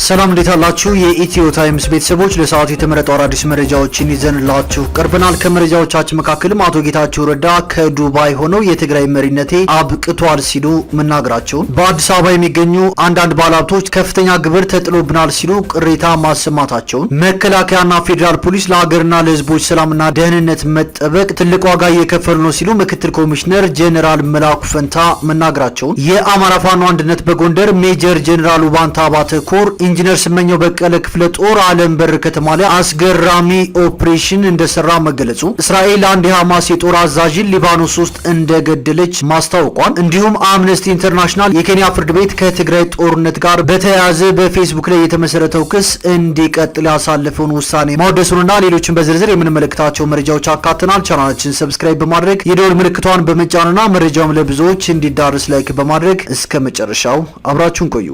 ሰላም እንዴት አላችሁ? የኢትዮ ታይምስ ቤተሰቦች ለሰዓቱ የተመረጡ አዳዲስ መረጃዎችን ይዘንላችሁ ቀርበናል። ከመረጃዎቻችን መካከልም አቶ ጌታቸው ረዳ ከዱባይ ሆነው የትግራይ መሪነቴ አብቅቷል ሲሉ መናገራቸውን፣ በአዲስ አበባ የሚገኙ አንዳንድ ባለሀብቶች ከፍተኛ ግብር ተጥሎብናል ሲሉ ቅሬታ ማሰማታቸውን፣ መከላከያና ፌዴራል ፖሊስ ለሀገርና ለሕዝቦች ሰላምና ደህንነት መጠበቅ ትልቅ ዋጋ እየከፈሉ ነው ሲሉ ምክትል ኮሚሽነር ጄኔራል መላኩ ፈንታ መናገራቸውን፣ የአማራ ፋኖ አንድነት በጎንደር ሜጀር ጄኔራል ባንታ ባተ ኮር ኢንጂነር ስመኘው በቀለ ክፍለ ጦር አለም በር ከተማ ላይ አስገራሚ ኦፕሬሽን እንደሰራ መገለጹ፣ እስራኤል አንድ የሐማስ የጦር አዛዥን ሊባኖስ ውስጥ እንደገደለች ማስታወቋን፣ እንዲሁም አምነስቲ ኢንተርናሽናል የኬንያ ፍርድ ቤት ከትግራይ ጦርነት ጋር በተያያዘ በፌስቡክ ላይ የተመሰረተው ክስ እንዲቀጥል ያሳለፈውን ውሳኔ ማውደሱንና ሌሎችን በዝርዝር የምንመለከታቸው መረጃዎች አካተናል። ቻናላችን ሰብስክራይብ በማድረግ የደወል ምልክቷን በመጫንና መረጃውም ለብዙዎች እንዲዳረስ ላይክ በማድረግ እስከ መጨረሻው አብራችሁን ቆዩ።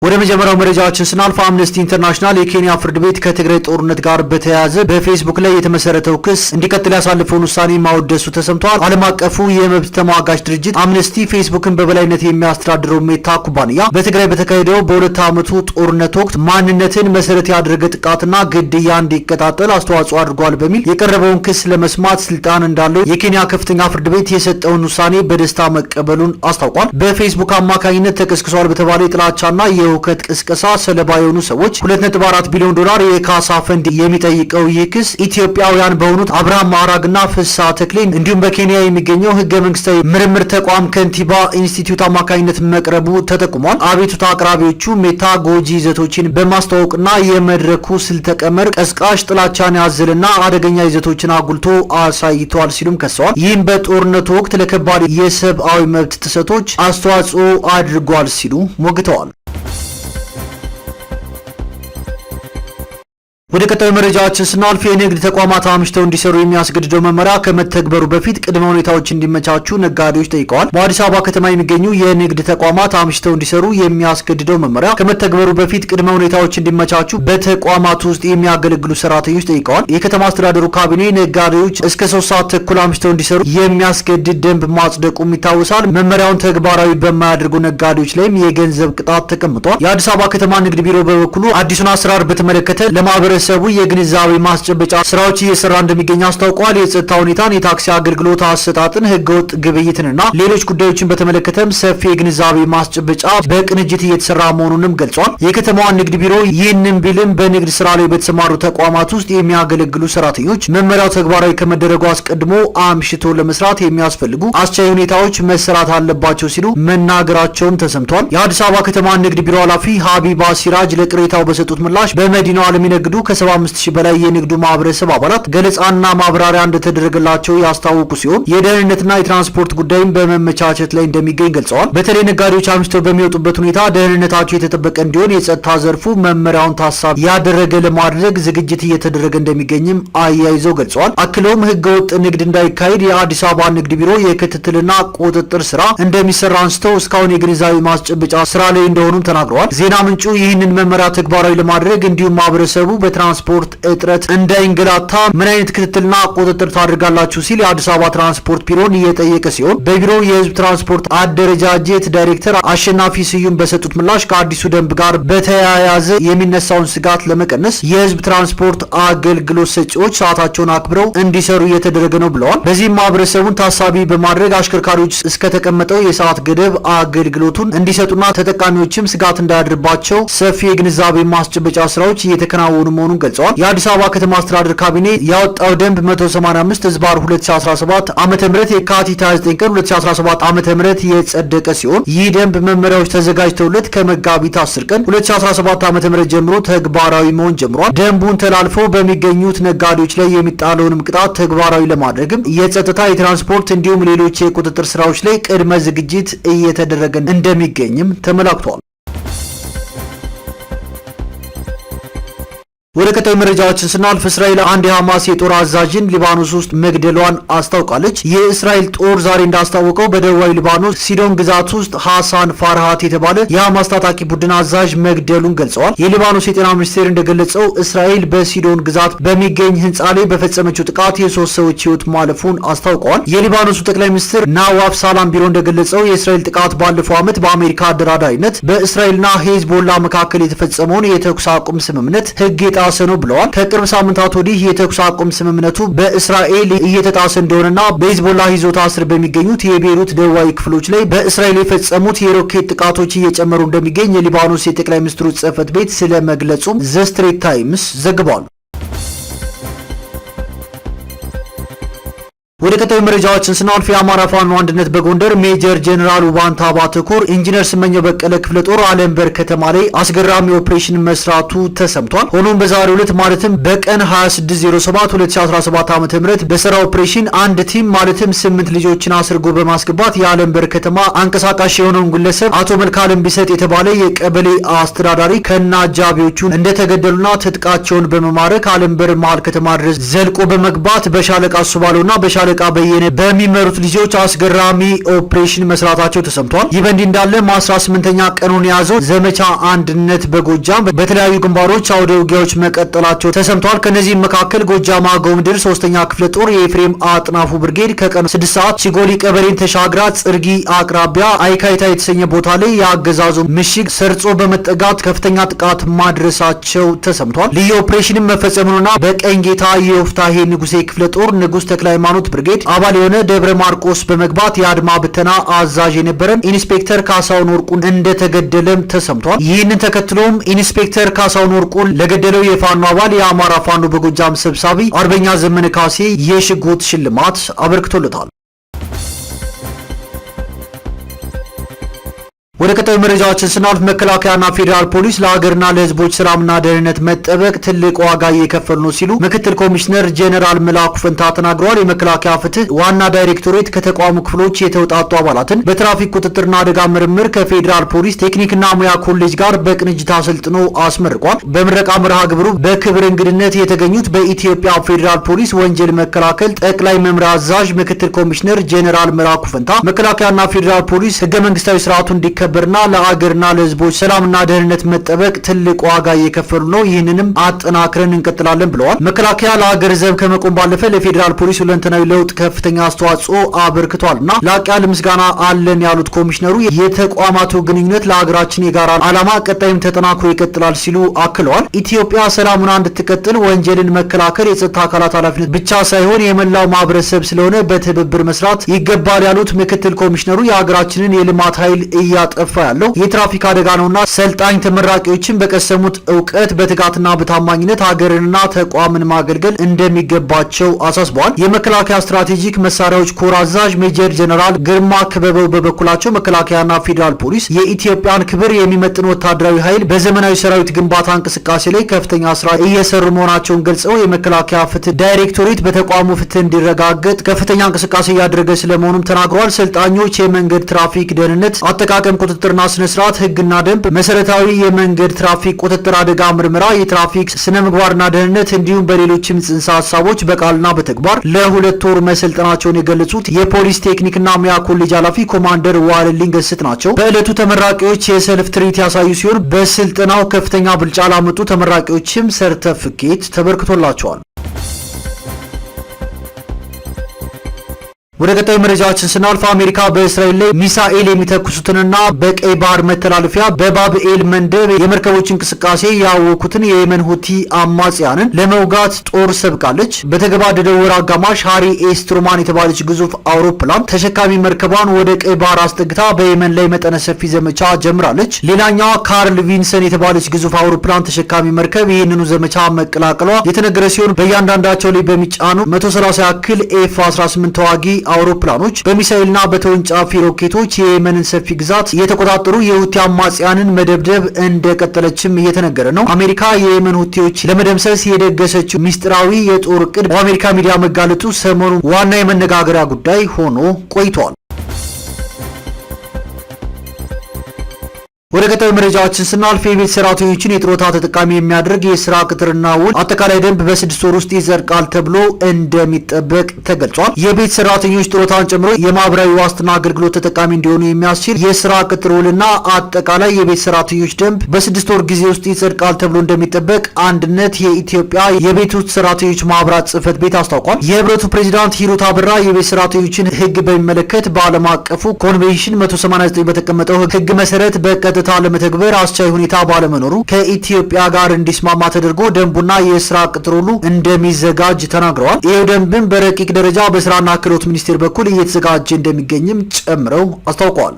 ወደ መጀመሪያው መረጃችን ስናልፍ አምነስቲ ኢንተርናሽናል የኬንያ ፍርድ ቤት ከትግራይ ጦርነት ጋር በተያያዘ በፌስቡክ ላይ የተመሰረተው ክስ እንዲቀጥል ያሳለፈውን ውሳኔ ማወደሱ ተሰምቷል። ዓለም አቀፉ የመብት ተሟጋች ድርጅት አምነስቲ ፌስቡክን በበላይነት የሚያስተዳድረው ሜታ ኩባንያ በትግራይ በተካሄደው በሁለት ዓመቱ ጦርነት ወቅት ማንነትን መሰረት ያደረገ ጥቃትና ግድያ እንዲቀጣጠል አስተዋጽኦ አድርጓል በሚል የቀረበውን ክስ ለመስማት ስልጣን እንዳለው የኬንያ ከፍተኛ ፍርድ ቤት የሰጠውን ውሳኔ በደስታ መቀበሉን አስታውቋል። በፌስቡክ አማካኝነት ተቀስቅሷል በተባለ የጥላቻና የውከት ቅስቀሳ ሰለባ የሆኑ ሰዎች 2.4 ቢሊዮን ዶላር የካሳ ፈንድ የሚጠይቀው ይህ ክስ ኢትዮጵያውያን በሆኑት አብርሃም ማዕራግና ፍስሐ ተክሌን እንዲሁም በኬንያ የሚገኘው ህገ መንግስታዊ ምርምር ተቋም ከንቲባ ኢንስቲትዩት አማካኝነት መቅረቡ ተጠቁሟል። አቤቱታ አቅራቢዎቹ ሜታ ጎጂ ይዘቶችን በማስተዋወቅና የመድረኩ ስልተ ቀመር ቀስቃሽ፣ ጥላቻን ያዘልና አደገኛ ይዘቶችን አጉልቶ አሳይቷል ሲሉም ከሰዋል። ይህም በጦርነቱ ወቅት ለከባድ የሰብአዊ መብት ጥሰቶች አስተዋጽኦ አድርጓል ሲሉ ሞግተዋል። ወደ ቀጣዩ መረጃችን ስናልፍ የንግድ ተቋማት አምሽተው እንዲሰሩ የሚያስገድደው መመሪያ ከመተግበሩ በፊት ቅድመ ሁኔታዎች እንዲመቻቹ ነጋዴዎች ጠይቀዋል። በአዲስ አበባ ከተማ የሚገኙ የንግድ ተቋማት አምሽተው እንዲሰሩ የሚያስገድደው መመሪያ ከመተግበሩ በፊት ቅድመ ሁኔታዎች እንዲመቻቹ በተቋማቱ ውስጥ የሚያገለግሉ ሰራተኞች ጠይቀዋል። የከተማ አስተዳደሩ ካቢኔ ነጋዴዎች እስከ 3 ሰዓት ተኩል አምሽተው እንዲሰሩ የሚያስገድድ ደንብ ማጽደቁም ይታወሳል። መመሪያውን ተግባራዊ በማያደርጉ ነጋዴዎች ላይም የገንዘብ ቅጣት ተቀምጧል። የአዲስ አበባ ከተማ ንግድ ቢሮ በበኩሉ አዲሱን አሰራር በተመለከተ ለማህበረሰቡ የግንዛቤ ማስጨበጫ ስራዎች እየሰራ እንደሚገኝ አስታውቋል። የጸጥታ ሁኔታን፣ የታክሲ አገልግሎት አሰጣጥን፣ ህገወጥ ግብይትንና ሌሎች ጉዳዮችን በተመለከተም ሰፊ የግንዛቤ ማስጨበጫ በቅንጅት እየተሰራ መሆኑንም ገልጿል። የከተማዋ ንግድ ቢሮ ይህንን ቢልም በንግድ ስራ ላይ በተሰማሩ ተቋማት ውስጥ የሚያገለግሉ ሰራተኞች መመሪያው ተግባራዊ ከመደረጉ አስቀድሞ አምሽቶ ለመስራት የሚያስፈልጉ አስቻይ ሁኔታዎች መሰራት አለባቸው ሲሉ መናገራቸውን ተሰምቷል። የአዲስ አበባ ከተማ ንግድ ቢሮ ኃላፊ ሀቢባ ሲራጅ ለቅሬታው በሰጡት ምላሽ በመዲናዋ ለሚነግዱ ከ75000 በላይ የንግዱ ማህበረሰብ አባላት ገለጻና ማብራሪያ እንደተደረገላቸው ያስታወቁ ሲሆን የደህንነትና የትራንስፖርት ጉዳይም በመመቻቸት ላይ እንደሚገኝ ገልጸዋል። በተለይ ነጋዴዎች አምሽተው በሚወጡበት ሁኔታ ደህንነታቸው የተጠበቀ እንዲሆን የጸጥታ ዘርፉ መመሪያውን ታሳቢ ያደረገ ለማድረግ ዝግጅት እየተደረገ እንደሚገኝም አያይዘው ገልጸዋል። አክለውም ህገወጥ ንግድ እንዳይካሄድ የአዲስ አበባ ንግድ ቢሮ የክትትልና ቁጥጥር ስራ እንደሚሰራ አንስተው እስካሁን የግንዛቤ ማስጨበጫ ስራ ላይ እንደሆኑም ተናግረዋል። ዜና ምንጩ ይህንን መመሪያ ተግባራዊ ለማድረግ እንዲሁም ማህበረሰቡ በትራንስፖርት እጥረት እንዳይንገላታ ምን አይነት ክትትልና ቁጥጥር ታደርጋላችሁ ሲል የአዲስ አበባ ትራንስፖርት ቢሮን እየጠየቀ ሲሆን በቢሮው የህዝብ ትራንስፖርት አደረጃጀት ዳይሬክተር አሸናፊ ስዩም በሰጡት ምላሽ ከአዲሱ ደንብ ጋር በተያያዘ የሚነሳውን ስጋት ለመቀነስ የህዝብ ትራንስፖርት አገልግሎት ሰጪዎች ሰዓታቸውን አክብረው እንዲሰሩ እየተደረገ ነው ብለዋል። በዚህም ማህበረሰቡን ታሳቢ በማድረግ አሽከርካሪዎች እስከተቀመጠው የሰዓት ገደብ አገልግሎቱን እንዲሰጡና ተጠቃሚዎችም ስጋት እንዳያድርባቸው ሰፊ የግንዛቤ ማስጨበጫ ስራዎች እየተከናወኑ መሆኑን ገልጸዋል። የአዲስ አበባ ከተማ አስተዳደር ካቢኔ ያወጣው ደንብ 185/2017 ዓ.ም የካቲት 29 ቀን 2017 ዓ.ም የጸደቀ ሲሆን ይህ ደንብ መመሪያዎች ተዘጋጅተውለት ከመጋቢት 10 ቀን 2017 ዓ.ም ጀምሮ ተግባራዊ መሆን ጀምሯል። ደንቡን ተላልፈው በሚገኙት ነጋዴዎች ላይ የሚጣለውንም ቅጣት ተግባራዊ ለማድረግም የጸጥታ፣ የትራንስፖርት እንዲሁም ሌሎች የቁጥጥር ስራዎች ላይ ቅድመ ዝግጅት እየተደረገ እንደሚገኝም ተመላክቷል። ወደ ቀጣዩ መረጃዎችን ስናልፍ እስራኤል አንድ የሐማስ የጦር አዛዥን ሊባኖስ ውስጥ መግደሏን አስታውቃለች። የእስራኤል ጦር ዛሬ እንዳስታወቀው በደቡባዊ ሊባኖስ ሲዶን ግዛት ውስጥ ሐሳን ፋርሃት የተባለ የሐማስ ታጣቂ ቡድን አዛዥ መግደሉን ገልጸዋል። የሊባኖስ የጤና ሚኒስቴር እንደገለጸው እስራኤል በሲዶን ግዛት በሚገኝ ህንፃ ላይ በፈጸመችው ጥቃት የሶስት ሰዎች ህይወት ማለፉን አስታውቀዋል። የሊባኖሱ ጠቅላይ ሚኒስትር ናዋፍ ሳላም ቢሮ እንደገለጸው የእስራኤል ጥቃት ባለፈው ዓመት በአሜሪካ አደራዳሪነት በእስራኤልና ሄዝቦላ መካከል የተፈጸመውን የተኩስ አቁም ስምምነት ህግ እየተጣሰ ነው ብለዋል። ከቅርብ ሳምንታት ወዲህ የተኩስ አቁም ስምምነቱ በእስራኤል እየተጣሰ እንደሆነና በሂዝቦላ ይዞታ ስር በሚገኙት የቤይሩት ደቡባዊ ክፍሎች ላይ በእስራኤል የፈጸሙት የሮኬት ጥቃቶች እየጨመሩ እንደሚገኝ የሊባኖስ የጠቅላይ ሚኒስትሩ ጽሕፈት ቤት ስለመግለጹም ዘ ስትሬት ታይምስ ዘግቧል። ወደ ቀጣዩ መረጃዎችን ስናልፍ የአማራ ፋኖ አንድነት በጎንደር ሜጀር ጀነራል ውባንታ ባተኮር ኢንጂነር ስመኘው በቀለ ክፍለ ጦር አለምበር ከተማ ላይ አስገራሚ ኦፕሬሽን መስራቱ ተሰምቷል። ሆኖም በዛሬው ዕለት ማለትም በቀን 26/07/2017 ዓ.ም በሰራ ኦፕሬሽን አንድ ቲም ማለትም 8 ልጆችን አስርጎ በማስገባት የአለምበር ከተማ አንቀሳቃሽ የሆነውን ግለሰብ አቶ መልካለም ቢሰጥ የተባለ የቀበሌ አስተዳዳሪ ከነ አጃቢዎቹ እንደተገደሉና ትጥቃቸውን በመማረክ አለምበር መሃል ከተማ ድረስ ዘልቆ በመግባት በሻለቃ ሱባለውና በሻለቃ በየነ በሚመሩት ልጆች አስገራሚ ኦፕሬሽን መስራታቸው ተሰምቷል። ይህ በእንዲህ እንዳለ 18ኛ ቀኑን የያዘው ዘመቻ አንድነት በጎጃም በተለያዩ ግንባሮች አውደ ውጊያዎች መቀጠላቸው ተሰምቷል። ከነዚህም መካከል ጎጃም አገው ምድር 3ኛ ክፍለ ጦር የኤፍሬም አጥናፉ ብርጌድ ከቀኑ 6 ሰዓት ሲጎሊ ቀበሌን ተሻግራ ጽርጊ አቅራቢያ አይካይታ የተሰኘ ቦታ ላይ የአገዛዙ ምሽግ ሰርጾ በመጠጋት ከፍተኛ ጥቃት ማድረሳቸው ተሰምቷል። ልዩ ኦፕሬሽንም መፈጸሙንና በቀኝ ጌታ የወፍታሄ ንጉሴ ክፍለ ጦር ንጉስ ተክለ ሃይማኖት ብርጌድ አባል የሆነ ደብረ ማርቆስ በመግባት የአድማ ብተና አዛዥ የነበረን ኢንስፔክተር ካሳውን ወርቁን እንደተገደለም ተሰምቷል። ይህንን ተከትሎም ኢንስፔክተር ካሳውን ወርቁን ለገደለው የፋኖ አባል የአማራ ፋኖ በጎጃም ሰብሳቢ አርበኛ ዘመነ ካሴ የሽጉጥ ሽልማት አበርክቶለታል። ወደ ቀጣዩ መረጃዎችን ስናልፍ መከላከያና ፌዴራል ፖሊስ ለሀገርና ለሕዝቦች ሰላምና ደህንነት መጠበቅ ትልቅ ዋጋ እየከፈሉ ነው ሲሉ ምክትል ኮሚሽነር ጄኔራል መላኩ ፈንታ ተናግረዋል። የመከላከያ ፍትህ ዋና ዳይሬክቶሬት ከተቋሙ ክፍሎች የተውጣጡ አባላትን በትራፊክ ቁጥጥርና አደጋ ምርምር ከፌዴራል ፖሊስ ቴክኒክና ሙያ ኮሌጅ ጋር በቅንጅት አሰልጥኖ አስመርቋል። በምረቃ መርሃ ግብሩ በክብር እንግድነት የተገኙት በኢትዮጵያ ፌዴራል ፖሊስ ወንጀል መከላከል ጠቅላይ መምሪያ አዛዥ ምክትል ኮሚሽነር ጄኔራል መላኩ ፈንታ መከላከያና ፌዴራል ፖሊስ ህገ መንግስታዊ ስርዓቱ እንዲከበርና ለሀገርና ለህዝቦች ሰላምና ደህንነት መጠበቅ ትልቅ ዋጋ እየከፈሉ ነው፣ ይህንንም አጠናክረን እንቀጥላለን ብለዋል። መከላከያ ለሀገር ዘብ ከመቆም ባለፈ ለፌዴራል ፖሊስ ሁለንተናዊ ለውጥ ከፍተኛ አስተዋጽኦ አበርክቷልና ላቅ ያለ ምስጋና አለን ያሉት ኮሚሽነሩ የተቋማቱ ግንኙነት ለሀገራችን የጋራ ዓላማ ቀጣይም ተጠናክሮ ይቀጥላል ሲሉ አክለዋል። ኢትዮጵያ ሰላሙን እንድትቀጥል ወንጀልን መከላከል የጸጥታ አካላት ኃላፊነት ብቻ ሳይሆን የመላው ማህበረሰብ ስለሆነ በትብብር መስራት ይገባል ያሉት ምክትል ኮሚሽነሩ የሀገራችንን የልማት ኃይል እያጠፋ ያለው የትራፊክ አደጋ ነውና ሰልጣኝ ተመራቂዎችን በቀሰሙት እውቀት በትጋትና በታማኝነት ሀገርንና ተቋምን ማገልገል እንደሚገባቸው አሳስበዋል። የመከላከያ ስትራቴጂክ መሳሪያዎች ኮር አዛዥ ሜጀር ጀነራል ግርማ ክበበው በበኩላቸው መከላከያና ፌዴራል ፖሊስ የኢትዮጵያን ክብር የሚመጥን ወታደራዊ ኃይል በዘመናዊ ሰራዊት ግንባታ እንቅስቃሴ ላይ ከፍተኛ ስራ እየሰሩ መሆናቸውን ገልጸው የመከላከያ ፍትህ ዳይሬክቶሬት በተቋሙ ፍትህ እንዲረጋገጥ ከፍተኛ እንቅስቃሴ እያደረገ ስለመሆኑም ተናግረዋል። ሰልጣኞች የመንገድ ትራፊክ ደህንነት አጠቃቀም ቁጥጥርና ስነ ስርዓት ህግና ደንብ፣ መሰረታዊ የመንገድ ትራፊክ ቁጥጥር፣ አደጋ ምርመራ፣ የትራፊክ ስነ ምግባርና ደህንነት እንዲሁም በሌሎችም ጽንሰ ሀሳቦች በቃልና በተግባር ለ2 ወር መሰልጠናቸውን የገለጹት የፖሊስ ቴክኒክና ሙያ ኮሌጅ ኃላፊ ኮማንደር ዋልልኝ ገስት ናቸው። በዕለቱ ተመራቂዎች የሰልፍ ትርኢት ያሳዩ ሲሆን በስልጠናው ከፍተኛ ብልጫ ላመጡ ተመራቂዎችም ሰርተፍኬት ተበርክቶላቸዋል። ወደ ቀጣዩ መረጃዎችን ስናልፍ አሜሪካ በእስራኤል ላይ ሚሳኤል የሚተኩሱትንና በቀይ ባህር መተላለፊያ በባብኤል መንደብ የመርከቦች እንቅስቃሴ ያወኩትን የየመን ሁቲ አማጽያንን ለመውጋት ጦር ሰብቃለች። በተገባደደው ወር አጋማሽ ሃሪ ኤስ ትሩማን የተባለች ግዙፍ አውሮፕላን ተሸካሚ መርከቧን ወደ ቀይ ባህር አስጠግታ በየመን ላይ መጠነ ሰፊ ዘመቻ ጀምራለች። ሌላኛዋ ካርል ቪንሰን የተባለች ግዙፍ አውሮፕላን ተሸካሚ መርከብ ይህንኑ ዘመቻ መቀላቀሏ የተነገረ ሲሆን በእያንዳንዳቸው ላይ በሚጫኑ 130 ያክል ኤፍ-18 ተዋጊ አውሮፕላኖች በሚሳኤልና በተወንጫፊ ሮኬቶች የየመንን ሰፊ ግዛት የተቆጣጠሩ የሁቲ አማጽያንን መደብደብ እንደቀጠለችም እየተነገረ ነው። አሜሪካ የየመን ሁቲዎች ለመደምሰስ የደገሰችው ሚስጥራዊ የጦር እቅድ በአሜሪካ ሚዲያ መጋለጡ ሰሞኑን ዋና የመነጋገሪያ ጉዳይ ሆኖ ቆይቷል። ወደ ቀጣዩ መረጃዎችን ስናልፍ የቤት ሰራተኞችን የጡረታ ተጠቃሚ የሚያደርግ የስራ ቅጥርና ውል አጠቃላይ ደንብ በ6 ወር ውስጥ ይጸድቃል ተብሎ እንደሚጠበቅ ተገልጿል። የቤት ሰራተኞች ጡረታን ጨምሮ የማህበራዊ ዋስትና አገልግሎት ተጠቃሚ እንዲሆኑ የሚያስችል የስራ ቅጥር ውልና አጠቃላይ የቤት ሰራተኞች ደንብ በ6 ወር ጊዜ ውስጥ ይጸድቃል ተብሎ እንደሚጠበቅ አንድነት የኢትዮጵያ የቤት ውስጥ ሰራተኞች ማህበራት ጽህፈት ቤት አስታውቋል። የህብረቱ ፕሬዚዳንት ሂሩት አበራ የቤት ሰራተኞችን ህግ በሚመለከት በዓለም አቀፉ ኮንቬንሽን 189 በተቀመጠው ህግ መሰረት በቀጥታ ለመተግበር አስቻይ ሁኔታ ባለመኖሩ ከኢትዮጵያ ጋር እንዲስማማ ተደርጎ ደንቡና የስራ ቅጥር ውሉ እንደሚዘጋጅ ተናግረዋል። ይህ ደንብም በረቂቅ ደረጃ በስራና ክህሎት ሚኒስቴር በኩል እየተዘጋጀ እንደሚገኝም ጨምረው አስታውቀዋል።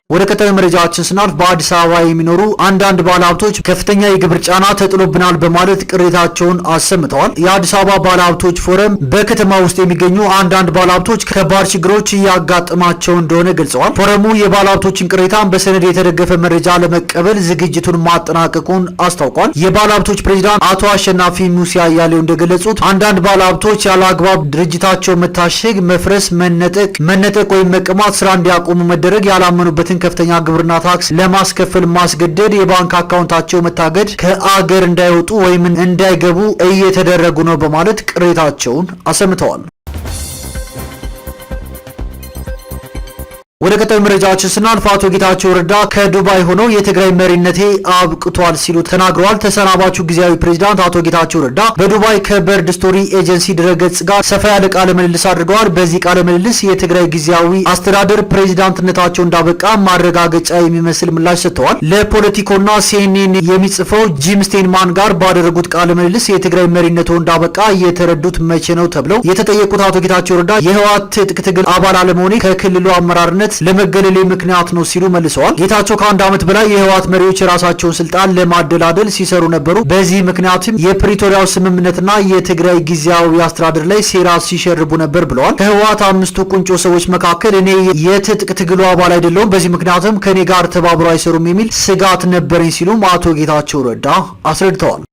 ወደ ቀጣዩ መረጃችን ስናልፍ በአዲስ አበባ የሚኖሩ አንዳንድ ባለሀብቶች ከፍተኛ የግብር ጫና ተጥሎብናል በማለት ቅሬታቸውን አሰምተዋል። የአዲስ አበባ ባለሀብቶች ፎረም በከተማ ውስጥ የሚገኙ አንዳንድ ባለሀብቶች ከባድ ችግሮች እያጋጠማቸው እንደሆነ ገልጸዋል። ፎረሙ የባለሀብቶችን ቅሬታን በሰነድ የተደገፈ መረጃ ለመቀበል ዝግጅቱን ማጠናቀቁን አስታውቋል። የባለሀብቶች ፕሬዚዳንት አቶ አሸናፊ ሙሴ አያሌው እንደገለጹት አንዳንድ ባለሀብቶች ያለ አግባብ ድርጅታቸው መታሸግ፣ መፍረስ፣ መነጠቅ ወይም መቀማት፣ ስራ እንዲያቆሙ መደረግ፣ ያላመኑበትን ከፍተኛ ግብርና ታክስ ለማስከፈል ማስገደድ፣ የባንክ አካውንታቸው መታገድ፣ ከአገር እንዳይወጡ ወይም እንዳይገቡ እየተደረጉ ነው በማለት ቅሬታቸውን አሰምተዋል። ወደ ቀጣዩ መረጃችን ስናልፍ አቶ ጌታቸው ረዳ ከዱባይ ሆነው የትግራይ መሪነቴ አብቅቷል ሲሉ ተናግረዋል። ተሰናባቹ ጊዜያዊ ፕሬዝዳንት አቶ ጌታቸው ረዳ በዱባይ ከበርድ ስቶሪ ኤጀንሲ ድረገጽ ጋር ሰፋ ያለ ቃለ ምልልስ አድርገዋል። በዚህ ቃለ ምልልስ የትግራይ ጊዜያዊ አስተዳደር ፕሬዝዳንትነታቸው እንዳበቃ ማረጋገጫ የሚመስል ምላሽ ሰጥተዋል። ለፖለቲኮና ሲኤንኤን የሚጽፈው ጂም ስቴንማን ጋር ባደረጉት ቃለ ምልልስ የትግራይ መሪነቱ እንዳበቃ የተረዱት መቼ ነው ተብለው የተጠየቁት አቶ ጌታቸው ረዳ የህወሓት ትጥቅ ትግል አባል አለመሆኔ ከክልሉ አመራርነት ለመገለሌ ምክንያት ነው ሲሉ መልሰዋል። ጌታቸው ከአንድ ዓመት በላይ የህወሓት መሪዎች የራሳቸውን ስልጣን ለማደላደል ሲሰሩ ነበሩ። በዚህ ምክንያትም የፕሪቶሪያው ስምምነትና የትግራይ ጊዜያዊ አስተዳደር ላይ ሴራ ሲሸርቡ ነበር ብለዋል። ከህወሓት 5ቱ ቁንጮ ሰዎች መካከል እኔ የትጥቅ ትግሉ አባል አይደለሁም፣ በዚህ ምክንያትም ከኔ ጋር ተባብሮ አይሰሩም የሚል ስጋት ነበረኝ ሲሉም አቶ ጌታቸው ረዳ አስረድተዋል።